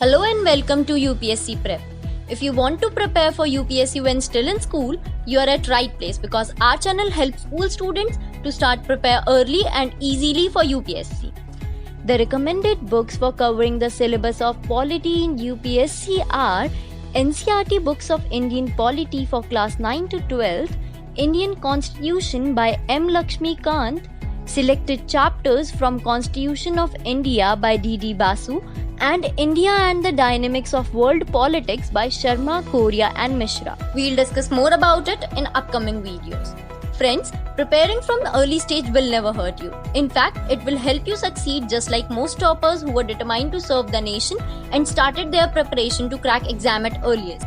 Hello and welcome to UPSC Prep. If you want to prepare for UPSC when still in school, you are at right place because our channel helps school students to start prepare early and easily for UPSC. The recommended books for covering the syllabus of polity in UPSC are NCERT books of Indian polity for class 9 to 12th, Indian Constitution by M. Lakshmi Kant, selected chapters from Constitution of India by D.D. Basu, and India and the Dynamics of World Politics by Sharma, Korea and Mishra. We'll discuss more about it in upcoming videos. Friends, preparing from the early stage will never hurt you. In fact, it will help you succeed just like most toppers who were determined to serve the nation and started their preparation to crack exam at earliest.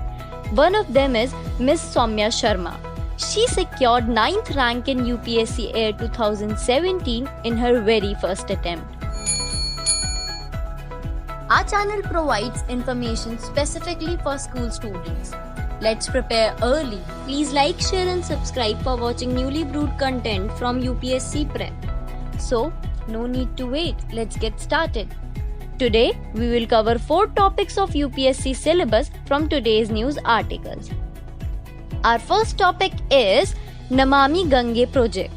One of them is Miss Soumya Sharma. She secured 9th rank in UPSC Air 2017 in her very first attempt. Our channel provides information specifically for school students. Let's prepare early. Please like, share and subscribe for watching newly brewed content from UPSC Prep. So, no need to wait. Let's get started. Today, we will cover 4 topics of UPSC syllabus from today's news articles. Our first topic is Namami Gange project.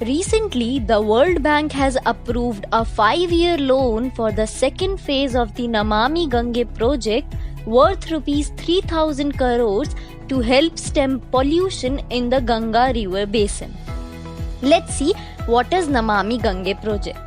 Recently, the World Bank has approved a 5-year loan for the second phase of the Namami Gange project worth Rs 3,000 crores to help stem pollution in the Ganga river basin. Let's see what is Namami Gange project.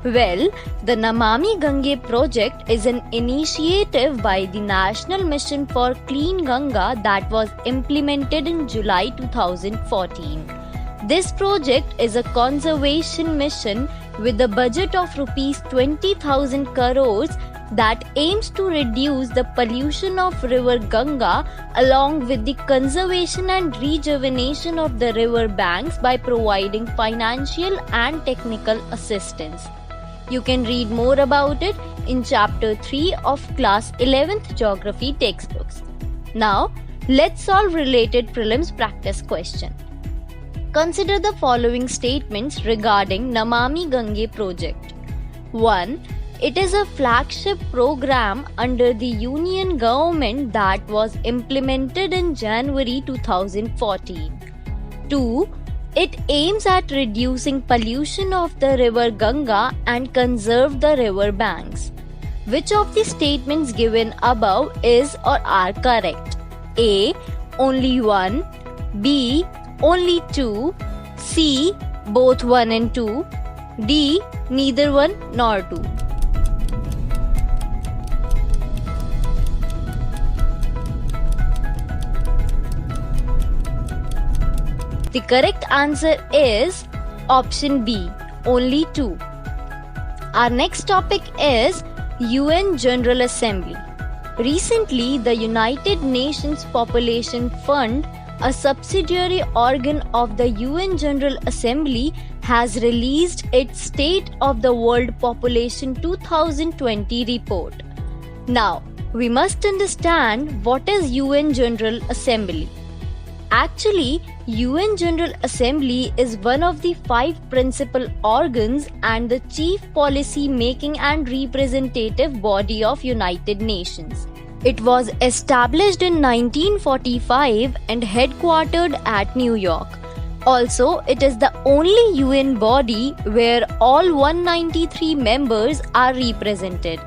Well, the Namami Gange project is an initiative by the National Mission for Clean Ganga that was implemented in July 2014. This project is a conservation mission with a budget of Rs 20,000 crores that aims to reduce the pollution of river Ganga along with the conservation and rejuvenation of the river banks by providing financial and technical assistance. You can read more about it in chapter 3 of class 11th geography textbooks. Now, let's solve related prelims practice question. Consider the following statements regarding Namami Gange project. 1. It is a flagship program under the Union government that was implemented in January 2014. 2. It aims at reducing pollution of the river Ganga and conserve the river banks. Which of the statements given above is or are correct? A. Only 1. B. Only 2. C. Both 1 and 2. D. Neither 1 nor 2. The correct answer is option B. Only 2. Our next topic is UN General Assembly. Recently, the United Nations Population Fund, a subsidiary organ of the UN General Assembly, has released its State of the World Population 2020 report. Now, we must understand what is UN General Assembly. Actually, UN General Assembly is one of the 5 principal organs and the chief policy making and representative body of United Nations. It was established in 1945 and headquartered at New York. Also, it is the only UN body where all 193 members are represented.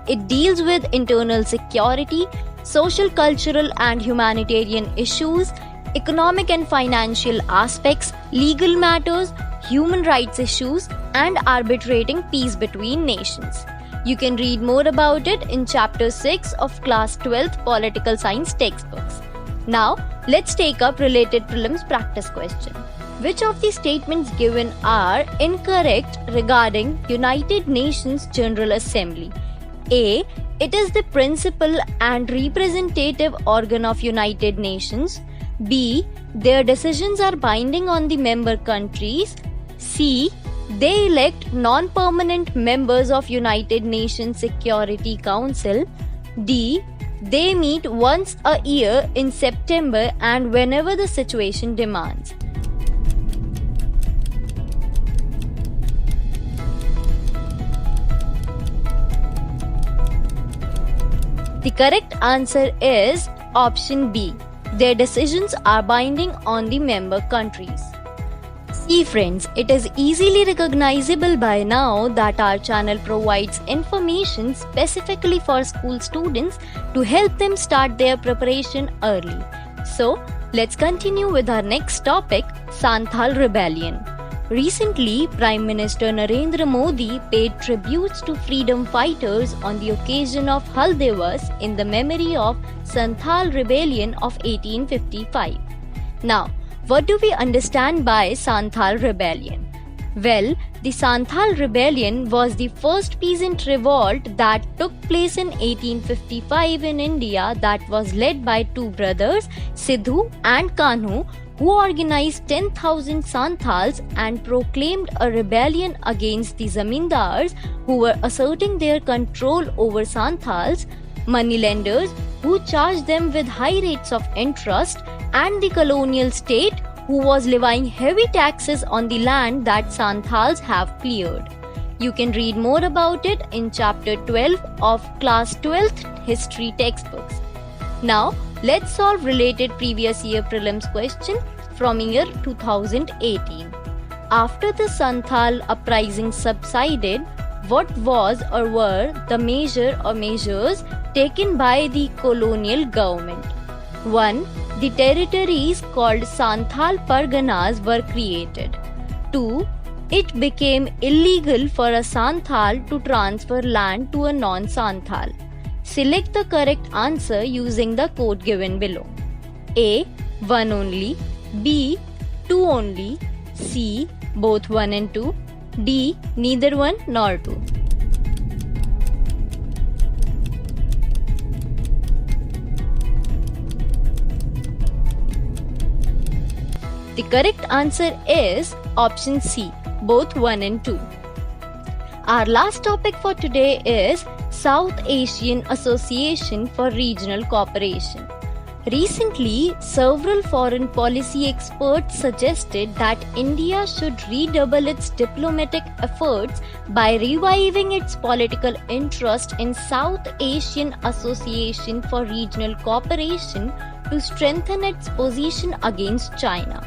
It deals with internal security, social, cultural and humanitarian issues, economic and financial aspects, legal matters, human rights issues, and arbitrating peace between nations. You can read more about it in chapter 6 of class 12th political science textbooks. Now, let's take up related prelims practice question. Which of the statements given are incorrect regarding United Nations General Assembly? A. It is the principal and representative organ of United Nations. B. Their decisions are binding on the member countries. C. They elect non-permanent members of United Nations Security Council. D. They meet once a year in September and whenever the situation demands. correct answer is option B. Their decisions are binding on the member countries. See friends, it is easily recognizable by now that our channel provides information specifically for school students to help them start their preparation early. So, let's continue with our next topic, Santhal Rebellion. Recently, Prime Minister Narendra Modi paid tributes to freedom fighters on the occasion of Hal Divas in the memory of Santhal Rebellion of 1855. Now, what do we understand by Santhal Rebellion? Well, the Santhal Rebellion was the first peasant revolt that took place in 1855 in India that was led by two brothers, Sidhu and Kanhu, who organized 10,000 Santhals and proclaimed a rebellion against the zamindars who were asserting their control over Santhals, moneylenders who charged them with high rates of interest, and the colonial state who was levying heavy taxes on the land that Santhals have cleared. You can read more about it in chapter 12 of class 12th history textbooks. Now, let's solve related previous year prelims question from year 2018. After the Santhal uprising subsided, what was or were the measure or measures taken by the colonial government? 1. The territories called Santhal Parganas were created. 2. It became illegal for a Santhal to transfer land to a non-Santhal. Select the correct answer using the code given below. A. 1 only. B. 2 only. C. Both 1 and 2. D. Neither 1 nor 2. The correct answer is option C, both 1 and 2. Our last topic for today is South Asian Association for Regional Cooperation. Recently, several foreign policy experts suggested that India should redouble its diplomatic efforts by reviving its political interest in South Asian Association for Regional Cooperation to strengthen its position against China.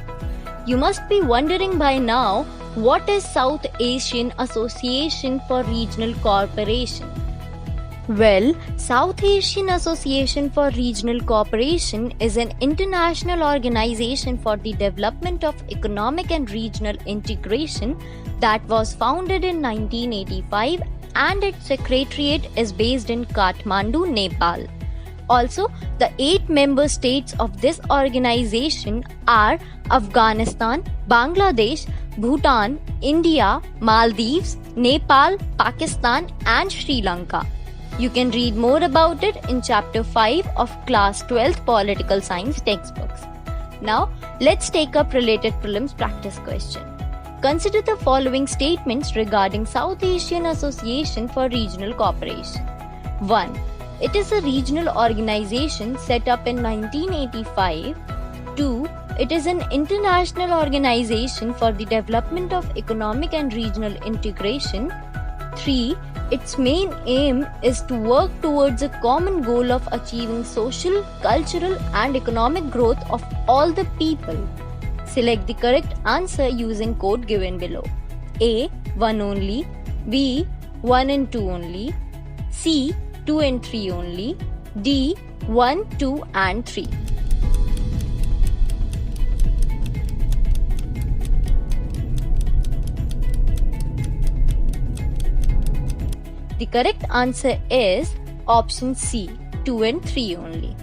You must be wondering by now, what is South Asian Association for Regional Cooperation? Well, South Asian Association for Regional Cooperation is an international organization for the development of economic and regional integration that was founded in 1985 and its secretariat is based in Kathmandu, Nepal. Also, the 8 member states of this organization are Afghanistan, Bangladesh, Bhutan, India, Maldives, Nepal, Pakistan, and Sri Lanka. You can read more about it in chapter 5 of class 12th political science textbooks. Now, let's take up related prelims practice question. Consider the following statements regarding South Asian Association for Regional Cooperation. 1. It is a regional organization set up in 1985. 2. It is an international organization for the development of economic and regional integration. 3. Its main aim is to work towards a common goal of achieving social, cultural, and economic growth of all the people. Select the correct answer using code given below. A. 1 only. B. 1 and 2 only. C. 2 and 3 only. D. 1, 2 and 3. The correct answer is option C, 2 and 3 only.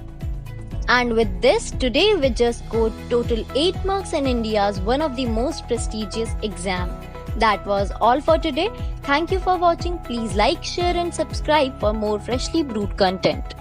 And with this, today we just scored total 8 marks in India's one of the most prestigious exam. That was all for today. Thank you for watching. Please like, share and subscribe for more freshly brewed content.